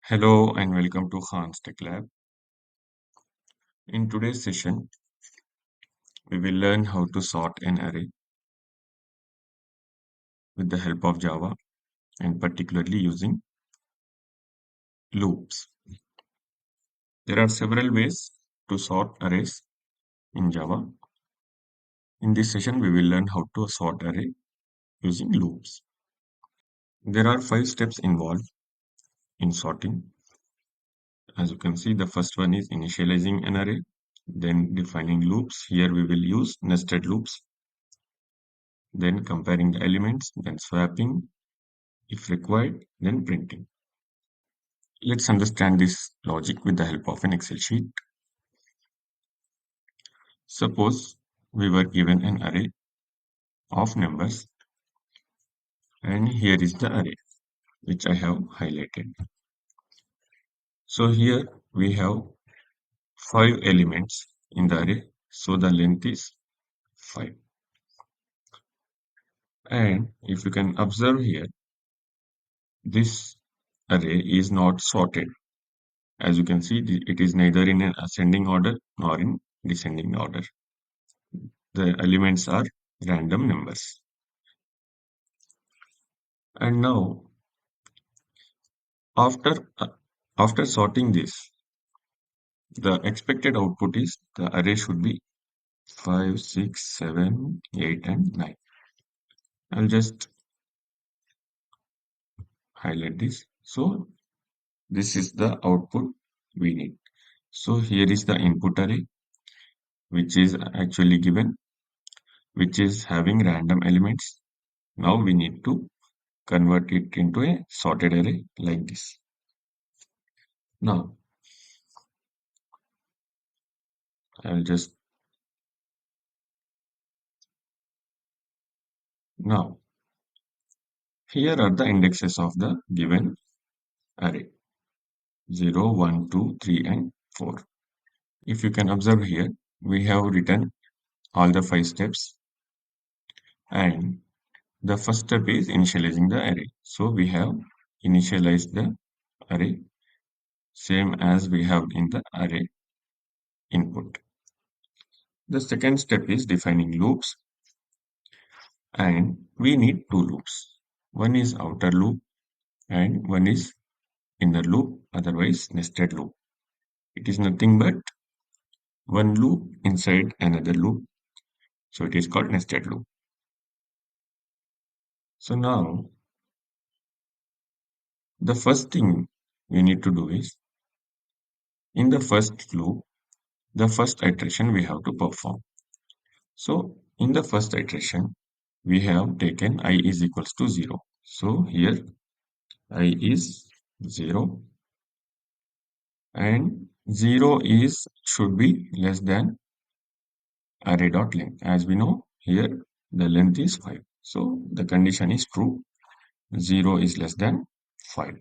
Hello and welcome to Khan's Tech Lab. In today's session, we will learn how to sort an array with the help of Java and particularly using loops. There are several ways to sort arrays in Java. In this session, we will learn how to sort array using loops. There are 5 steps involved in sorting. As you can see, the first one is initializing an array, then defining loops. Here we will use nested loops, then comparing the elements, then swapping, if required, then printing. Let's understand this logic with the help of an Excel sheet. Suppose we were given an array of numbers, and here is the array which I have highlighted. So here we have 5 elements in the array, so the length is 5. And if you can observe here, this array is not sorted. As you can see, it is neither in an ascending order nor in descending order. The elements are random numbers. And now After after sorting this, the expected output is the array should be 5, 6, 7, 8, and 9. I'll just highlight this. So this is the output we need. So here is the input array, which is actually given, which is having random elements. Now we need to convert it into a sorted array like this. Now I'll just now here are the indexes of the given array 0, 1, 2, 3, and 4. If you can observe here, we have written all the 5 steps, and the first step is initializing the array. So we have initialized the array same as we have in the array input. The second step is defining loops, and we need 2 loops. One is outer loop and one is inner loop, otherwise nested loop. It is nothing but one loop inside another loop, so it is called nested loop. So now the first thing we need to do is in the first loop, the first iteration we have to perform. So in the first iteration, we have taken I is equals to 0. So here I is 0 and 0 is should be less than array.length. As we know here the length is 5. So the condition is true. 0 is less than 5.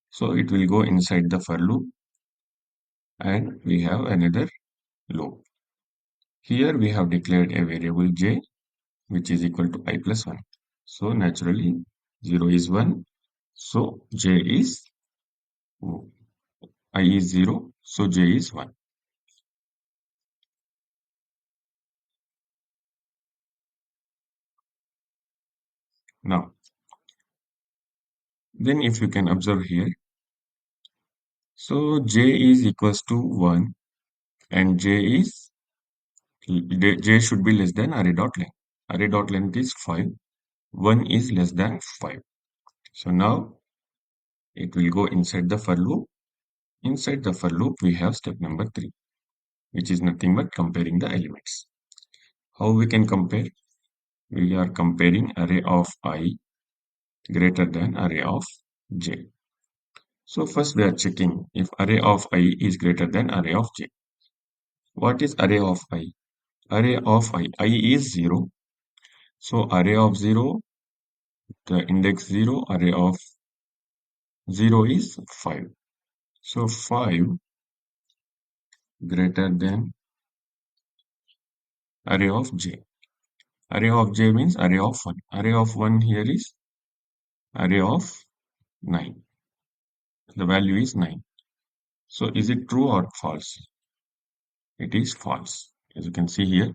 So it will go inside the for loop and we have another loop. Here we have declared a variable j which is equal to I plus 1. So naturally 0 is 1. So j is I is 0. So j is 1. Now, then if you can observe here, so j is equals to 1 and j should be less than array dot length. Array dot length is 5. 1 is less than 5. So now it will go inside the for loop. Inside the for loop, we have step number 3, which is nothing but comparing the elements. How we can compare? We are comparing array of I greater than array of j. So first we are checking if array of I is greater than array of j. What is array of I? Array of I is 0. So array of 0, the index 0, array of 0 is 5. So 5 greater than array of j. Array of j means array of 1. Array of 1 here is array of 9. the value is 9. So is it true or false? It is false. As you can see here,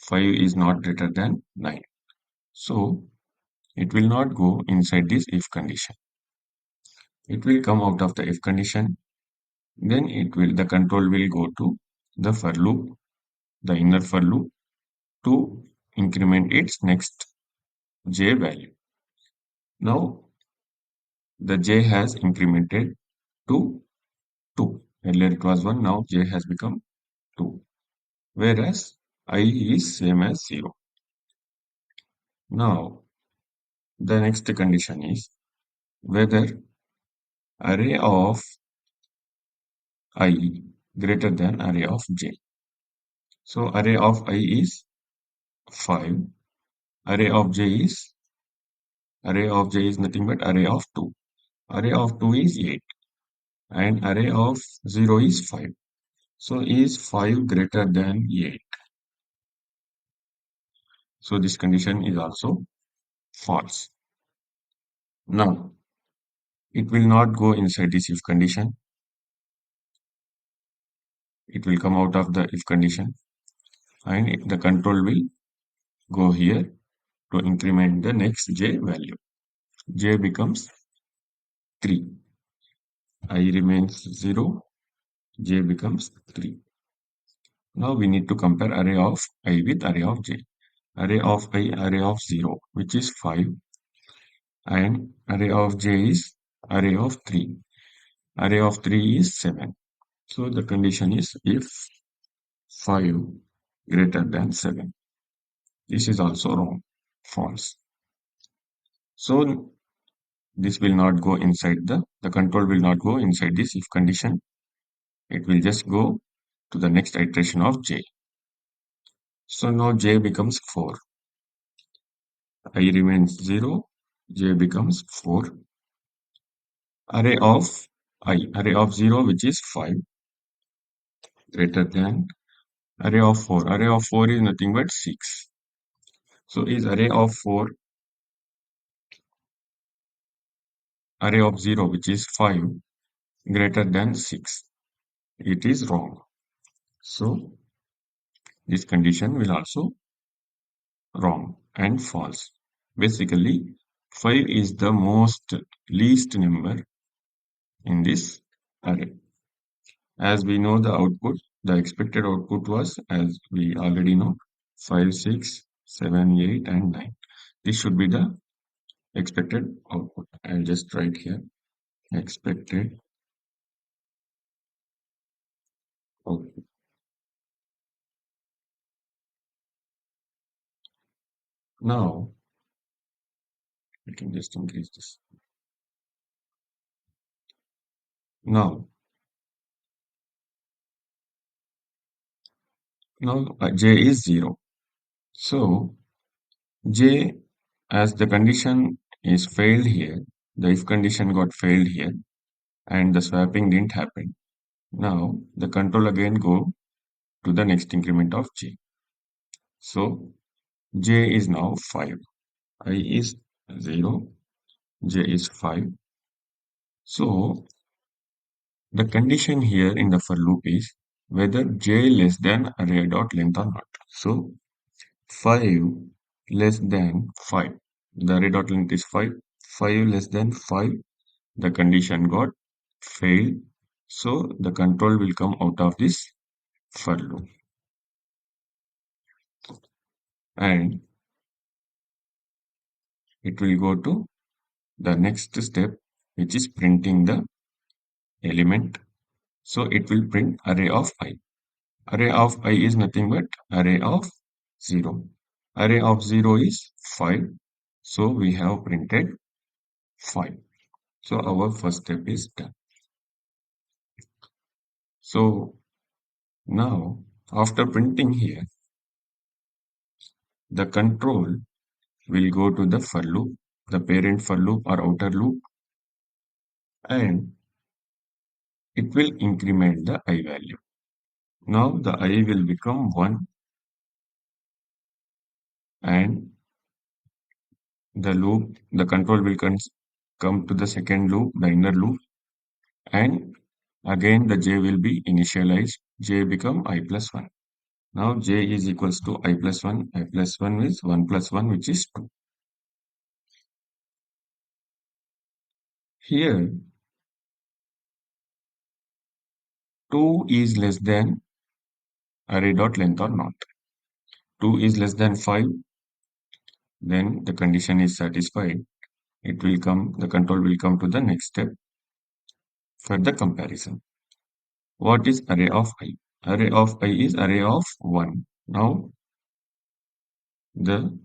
5 is not greater than 9. So it will not go inside this if condition. It will come out of the if condition. Then the control will go to the for loop, the inner for loop, to increment its next j value. Now the j has incremented to 2. Earlier it was 1, now j has become 2. Whereas I is same as 0. Now the next condition is whether array of I greater than array of j. So array of I is 5. Array of j is nothing but array of 2. Array of 2 is 8 and array of 0 is 5. So is 5 greater than 8? So this condition is also false. Now it will not go inside this if condition. It will come out of the if condition and the control will go here to increment the next j value. J becomes 3. I remains 0. J becomes 3. Now we need to compare array of I with array of j. Array of I, array of 0, which is 5, and array of j is array of 3. Array of 3 is 7. So the condition is if 5 greater than 7. This is also wrong, false. So this will not go inside the control will not go inside this if condition. It will just go to the next iteration of j. So now j becomes 4. I remains 0. J becomes 4. Array of array of 0, which is 5, greater than array of 4. Array of 4 is nothing but 6. So is array of 4 array of 0, which is 5, greater than 6? It is wrong. So this condition will also wrong and false. Basically, 5 is the least number in this array. As we know the output, the expected output was, as we already know, 5, 6, 7, 8, and 9. This should be the expected output. I'll just write here expected output. Now, I can just increase this. Now, j is 0. So, j, as the condition is failed here, the if condition got failed here, and the swapping didn't happen. Now, the control again go to the next increment of j. So, j is now 5. I is 0. J is 5. So, the condition here in the for loop is whether j less than array.length or not. So, 5 less than 5. The array.length is 5. 5 less than 5. The condition got failed. So, the control will come out of this for loop. And it will go to the next step, which is printing the element. So, it will print array of I. Array of I is nothing but array of 0. Array of 0 is 5. So we have printed 5. So our first step is done. So now after printing here, the control will go to the for loop, the parent for loop or outer loop, and it will increment the I value. Now the I will become 1 and the control will come to the second loop, the inner loop, and again the j will be initialized. J become I plus 1. Now j is equals to I plus 1. I plus 1 is 1 plus 1, which is 2. Here, 2 is less than array.length or not. 2 is less than 5, then the condition is satisfied. It will come, the control will come to the next step for the comparison. What is array of I? Array of I is array of 1. Now, the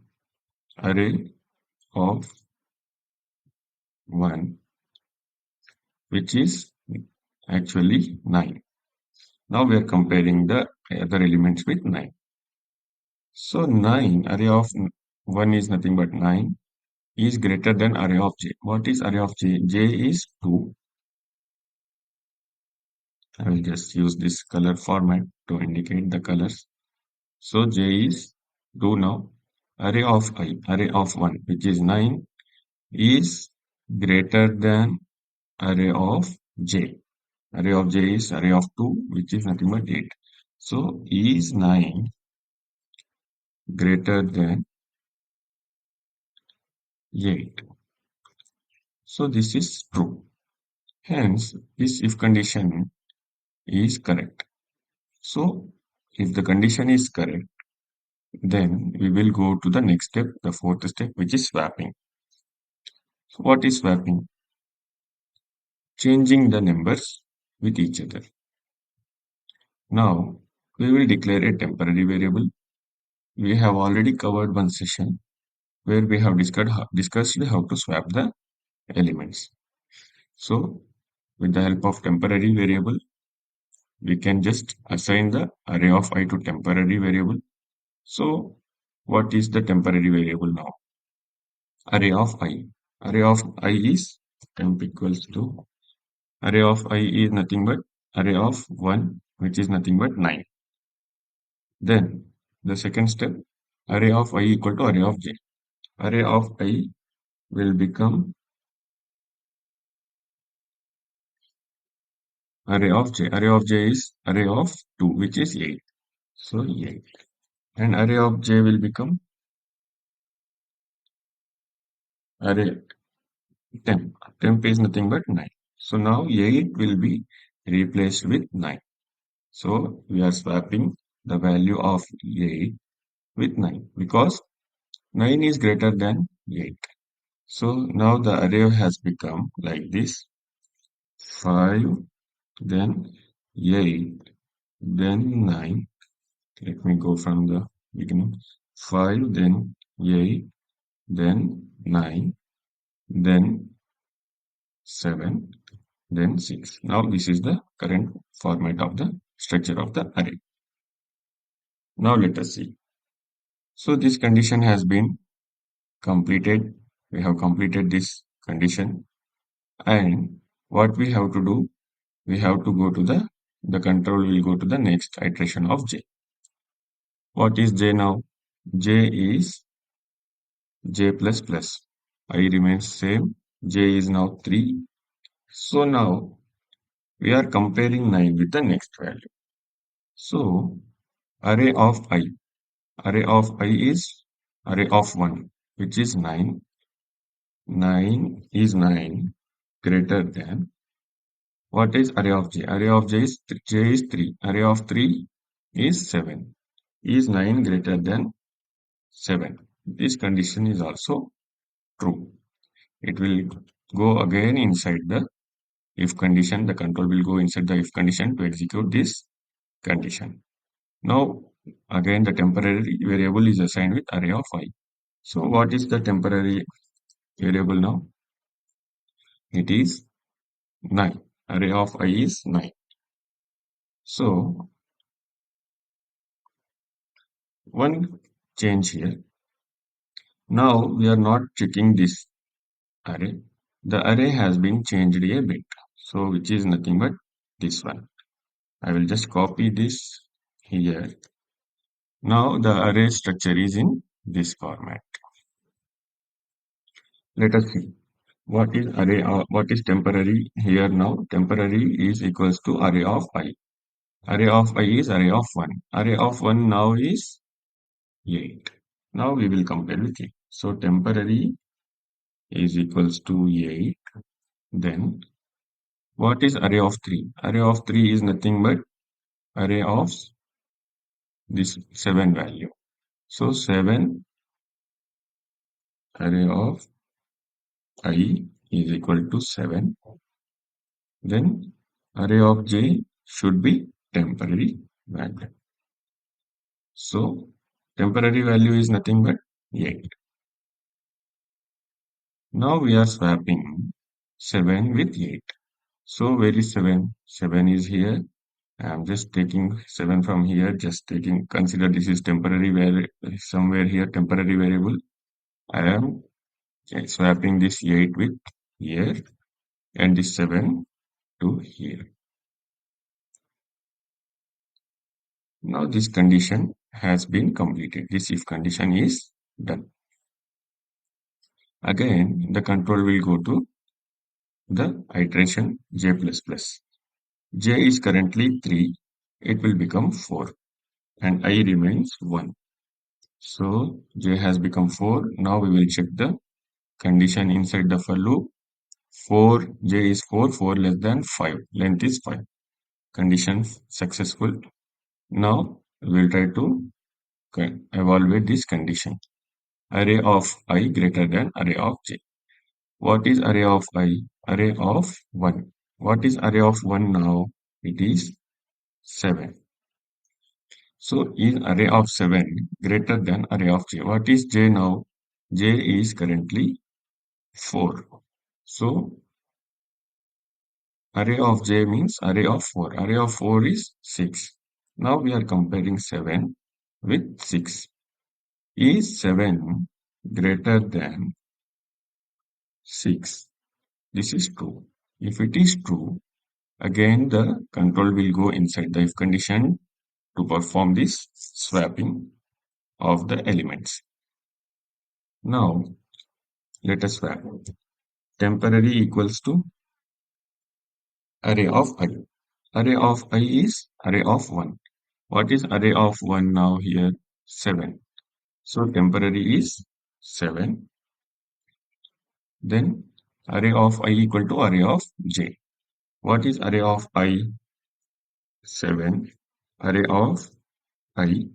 array of 1, which is actually 9. Now we are comparing the other elements with 9. So 9, array of 1 is nothing but 9, is greater than array of j. What is array of j? J is 2. I will just use this color format to indicate the colors. So j is 2 now. Array of I, array of 1, which is 9, is greater than array of j. Array of j is array of 2, which is nothing but 8. So is 9 greater than 8. So this is true. Hence, this if condition is correct. So if the condition is correct, then we will go to the next step, the fourth step, which is swapping. So what is swapping? Changing the numbers with each other. Now, we will declare a temporary variable. We have already covered one session where we have discussed how to swap the elements. So, with the help of temporary variable, we can just assign the array of I to temporary variable. So, what is the temporary variable now? Array of I. Array of I is temp equals to array of I is nothing but array of 1, which is nothing but 9. Then the second step, array of I equal to array of j. Array of I will become array of j. Array of j is array of 2, which is 8. So 8. And array of j will become array temp. Temp is nothing but 9. So now 8 will be replaced with 9. So we are swapping the value of 8 with 9 because 9 is greater than 8. So now the array has become like this: 5, then 8, then 9. Let me go from the beginning. 5, then 8, then 9, then 7, then 6. Now this is the current format of the structure of the array. Now let us see. So this condition has been completed. We have completed this condition. And what we have to do, we have to go to the control will go to the next iteration of j. What is j now? J is j plus plus. I remains same. J is now 3. So now we are comparing 9 with the next value. So array of I. Array of I is array of 1, which is 9. 9 is 9 greater than. What is array of j? Array of j is 3. Array of 3 is 7. Is 9 greater than 7? This condition is also true. It will go again inside the if condition. The control will go inside the if condition to execute this condition. Now, again, the temporary variable is assigned with array of I. So, what is the temporary variable now? It is 9. Array of I is 9. So, one change here. Now, we are not checking this array. The array has been changed a bit. So, which is nothing but this one. I will just copy this here. Now, the array structure is in this format. Let us see. What is temporary here now? Temporary is equals to array of I. Array of I is array of 1. Array of 1 now is 8. Now we will compare with 8. So temporary is equals to 8. Then what is array of 3? Array of 3 is nothing but array of this 7 value. So 7 array of I is equal to 7. Then array of j should be temporary value. So temporary value is nothing but 8. Now we are swapping 7 with 8. So where is 7? 7 is here. I am just taking 7 from here, just taking, consider this is temporary somewhere here, temporary variable. I am swapping this 8 with here and this 7 to here. Now this condition has been completed. This if condition is done. Again, the control will go to the iteration j++. J is currently 3. It will become 4 and I remains 1. So j has become 4. Now we will check the condition inside the for loop. 4, j is 4, 4 less than 5. Length is 5. Condition successful. Now we will try to evaluate this condition. Array of I greater than array of j. What is array of I? Array of 1. What is array of 1 now? It is 7. So is array of 7 greater than array of j? What is j now? J is currently 4. So array of j means array of 4. Array of 4 is 6. Now we are comparing 7 with 6. Is 7 greater than 6? This is true. If it is true, again the control will go inside the if condition to perform this swapping of the elements. Now let us swap. Temporary equals to array of I. Array of I is array of 1. What is array of 1 now here? 7. So temporary is 7. Then array of I equal to array of j. What is array of I? 7. Array of I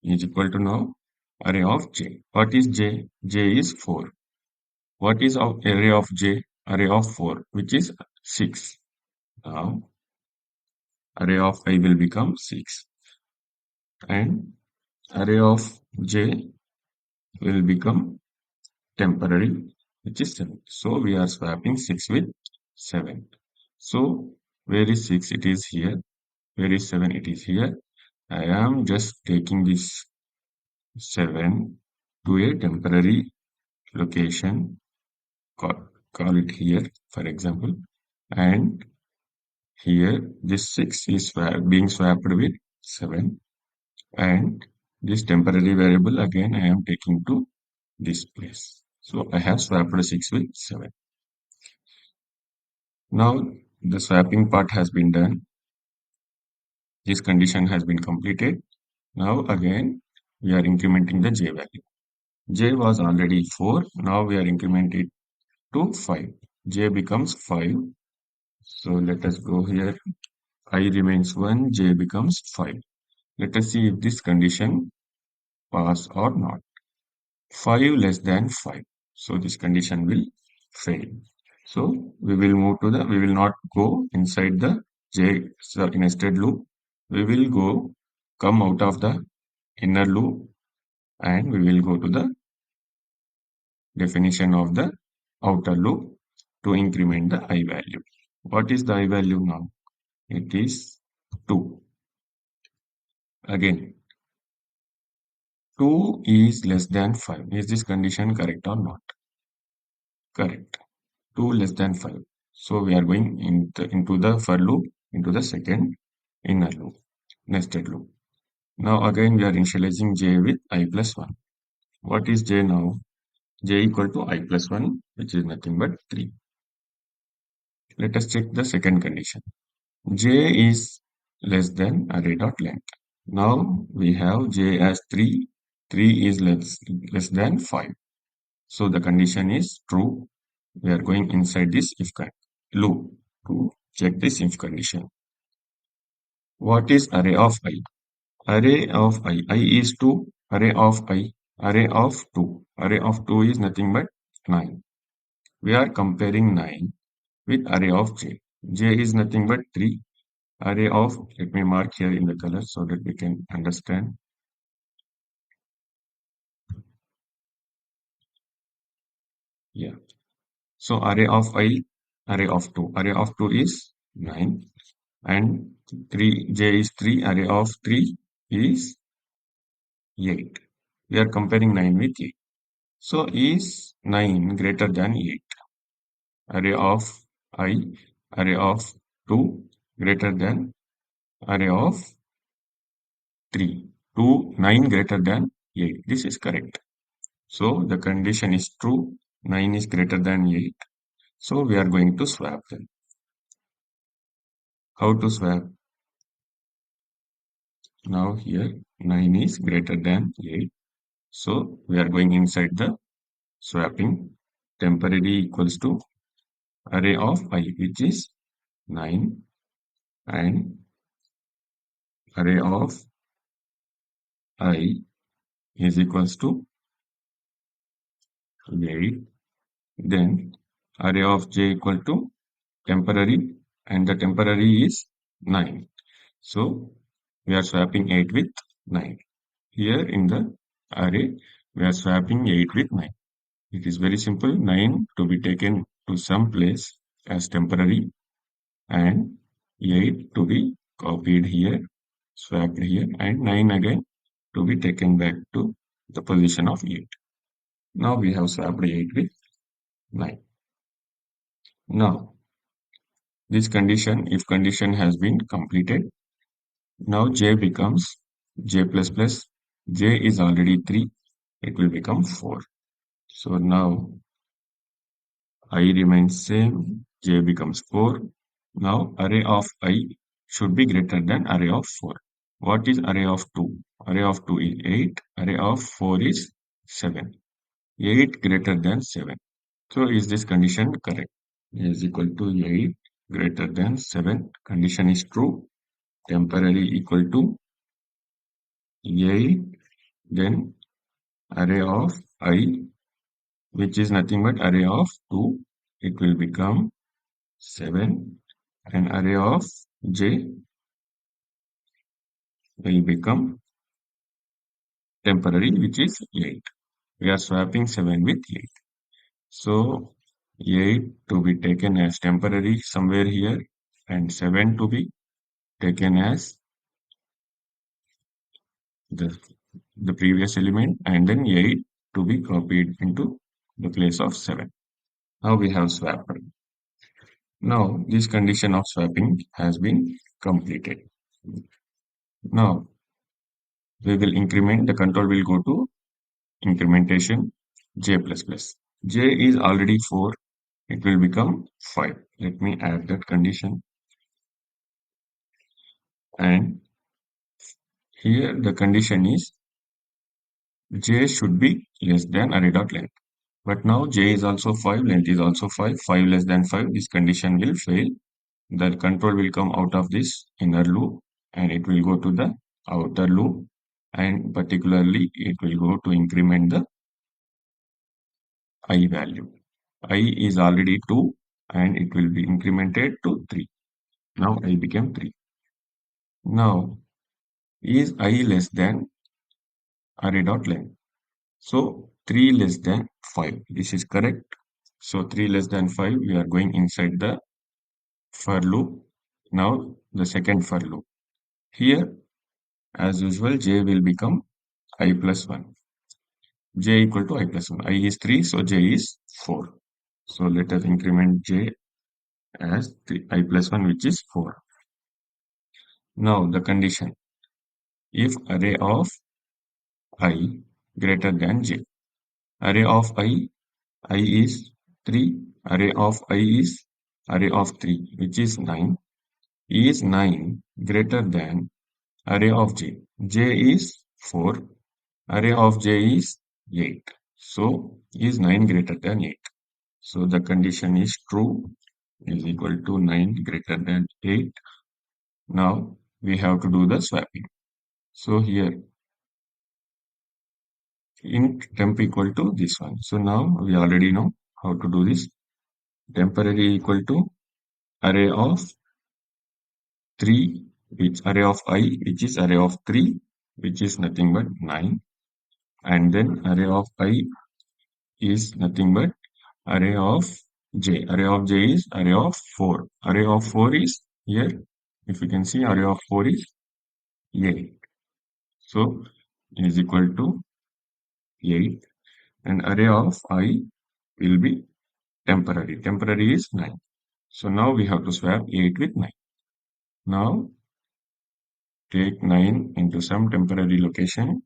is equal to now array of j. What is j? J is 4. What is array of j? Array of 4, which is 6. Now array of I will become 6. And array of j will become temporary, which is 7. So we are swapping 6 with 7. So where is 6? It is here. Where is 7? It is here. I am just taking this 7 to a temporary location. Call it here, for example. And here this 6 is being swapped with 7. And this temporary variable again I am taking to this place. So I have swapped 6 with 7. Now the swapping part has been done. This condition has been completed. Now again we are incrementing the j value. J was already 4. Now we are incrementing it to 5. J becomes 5. So let us go here. I remains 1. J becomes 5. Let us see if this condition pass or not. 5 less than 5. So this condition will fail. So we will not go inside the j nested loop. We will come out of the inner loop and we will go to the definition of the outer loop to increment the I value. What is the I value now? It is 2. Again, 2 is less than 5. Is this condition correct or not? Correct. 2 less than 5. So we are going into the for loop, into the second inner loop, nested loop. Now again we are initializing j with I plus 1. What is j now? j equal to I plus 1, which is nothing but 3. Let us check the second condition. J is less than array dot length. Now we have j as 3. 3 is less than 5. So the condition is true. We are going inside this if loop to check this if condition. What is array of I? Array of I is 2. Array of I. Array of 2. Array of 2 is nothing but 9. We are comparing 9 with array of j. J is nothing but 3. Array of, let me mark here in the color so that we can understand. Yeah. So array of I, array of 2. Array of 2 is 9 and 3, j is 3. Array of 3 is 8. We are comparing 9 with 8. So is 9 greater than 8? Array of I, array of 2 greater than array of 3. 2, 9 greater than 8. This is correct. So the condition is true. 9 is greater than 8. So we are going to swap them. How to swap? Now here 9 is greater than 8. So we are going inside the swapping. Temporary equals to array of I, which is 9, and array of I is equals to 8. Then array of j equal to temporary, and the temporary is 9. So we are swapping 8 with 9. Here in the array, we are swapping 8 with 9. It is very simple. 9 to be taken to some place as temporary and 8 to be copied here, swapped here, and 9 again to be taken back to the position of 8. Now we have swapped 8 with 9. Now this condition, if condition has been completed, now j becomes j plus plus. J is already 3. It will become 4. So now I remains same. J becomes 4. Now array of I should be greater than array of 4. What is array of 2? Array of 2 is 8. Array of 4 is 7. 8 greater than 7. So is this condition correct? Is equal to 8 greater than 7. Condition is true. Temporary equal to 8. Then array of I, which is nothing but array of 2. It will become 7. And array of j will become temporary, which is 8. We are swapping 7 with 8. So 8 to be taken as temporary somewhere here, and 7 to be taken as the, the previous element, and then 8 to be copied into the place of 7. Now we have swapped. Now this condition of swapping has been completed. Now we will increment, the control will go to incrementation j plus plus. J is already 4. It will become 5. Let me add that condition. And here the condition is j should be less than array dot length. But now j is also 5, length is also 5. 5 less than 5, this condition will fail. The control will come out of this inner loop and it will go to the outer loop, and particularly it will go to increment the I value. I is already 2 and it will be incremented to 3. Now I became 3. Now is I less than array dot length. So 3 less than 5. This is correct. So 3 less than 5, we are going inside the for loop. Now the second for loop. Here, as usual, j will become I plus 1. J equal to I plus 1. I is 3, so j is 4. So let us increment j as 3, I plus 1, which is 4. Now the condition, if array of I greater than j. Array of I I is 3, array of I is array of 3, which is 9. Is 9 greater than array of j? J is 4, array of j is 8. So, is 9 greater than 8? So, the condition is true, is equal to 9 greater than 8. Now, we have to do the swapping. So, here int temp equal to this one. So, now we already know how to do this. Temporary equal to array of 3, which array of I, which is array of 3, which is nothing but 9. And then array of I is nothing but array of j. Array of j is array of 4. Array of 4 is here. If you can see, array of 4 is 8. So, is equal to 8. And array of I will be temporary. Temporary is 9. So, now we have to swap 8 with 9. Now, take 9 into some temporary location.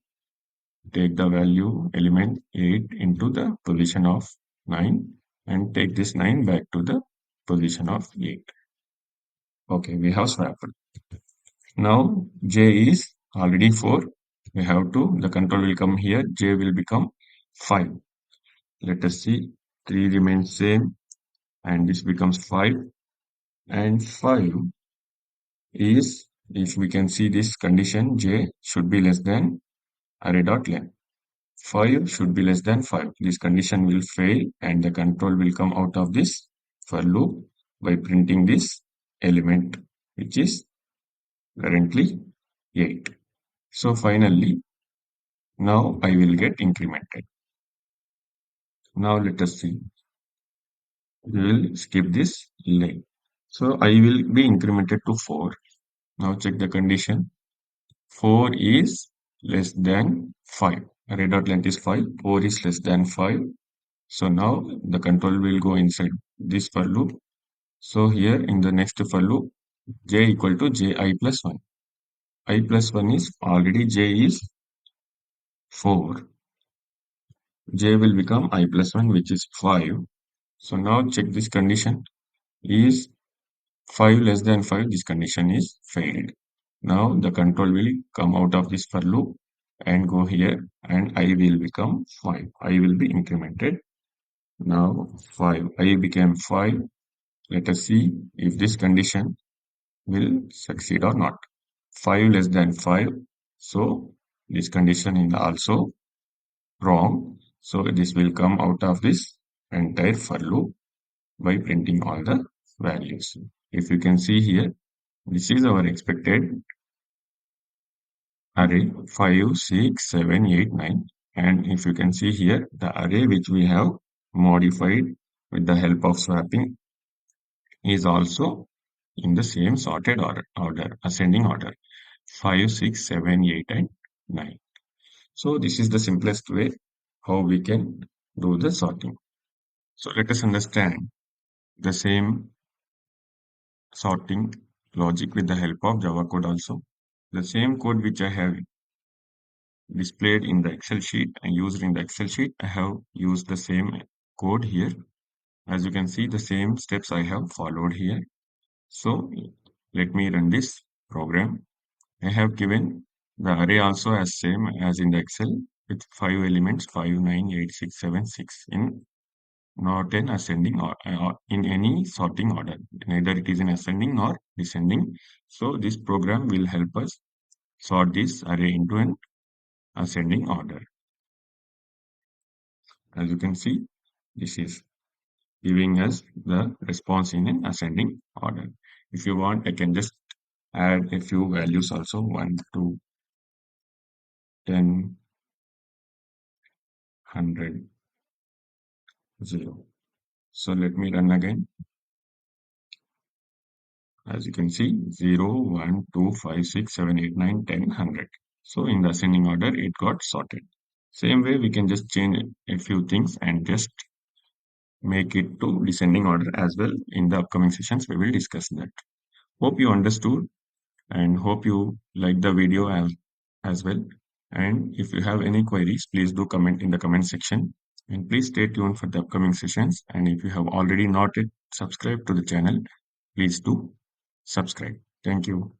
Take the value element 8 into the position of 9 and take this 9 back to the position of 8. Okay, we have swapped. Now j is already 4. We have to, the control will come here, j will become 5. Let us see, 3 remains same and this becomes 5. And 5 is, if we can see this condition, j should be less than array.length. 5 should be less than 5. This condition will fail and the control will come out of this for loop by printing this element, which is currently 8. So finally, now I will get incremented. Now let us see. We will skip this line. So I will be incremented to 4. Now check the condition. 4 is less than 5. Array.length is 5. 4 is less than 5. So now the control will go inside this for loop. So here in the next for loop, j equal to ji plus 1. I plus 1 is already j is 4. J will become I plus 1, which is 5. So now check this condition. Is 5 less than 5? This condition is failed. Now the control will come out of this for loop and go here and I will become 5. I will be incremented. Now 5. I became 5. Let us see if this condition will succeed or not. 5 less than 5. So this condition is also wrong. So this will come out of this entire for loop by printing all the values. If you can see here, this is our expected array 5, 6, 7, 8, 9. And if you can see here, the array which we have modified with the help of swapping is also in the same sorted order, ascending order 5, 6, 7, 8, and 9. So this is the simplest way how we can do the sorting. So let us understand the same sorting logic with the help of Java code also. The same code which I have displayed in the Excel sheet and used in the Excel sheet, I have used the same code here. As you can see, the same steps I have followed here. So let me run this program. I have given the array also as same as in the Excel with 5 elements 5, 9, 8, 6, 7, 6 in not an ascending or in any sorting order. Neither it is in ascending nor descending. So this program will help us sort this array into an ascending order. As you can see, this is giving us the response in an ascending order. If you want, I can just add a few values also 1, 2, 10, 100, 0. So let me run again. As you can see, 0, 1, 2, 5, 6, 7, 8, 9, 10, 100. So in the ascending order, it got sorted. Same way, we can just change a few things and just make it to descending order as well. In the upcoming sessions, we will discuss that. Hope you understood and hope you like the video as well. And if you have any queries, please do comment in the comment section. And please stay tuned for the upcoming sessions. And if you have already not yet subscribed to the channel, please do subscribe. Thank you.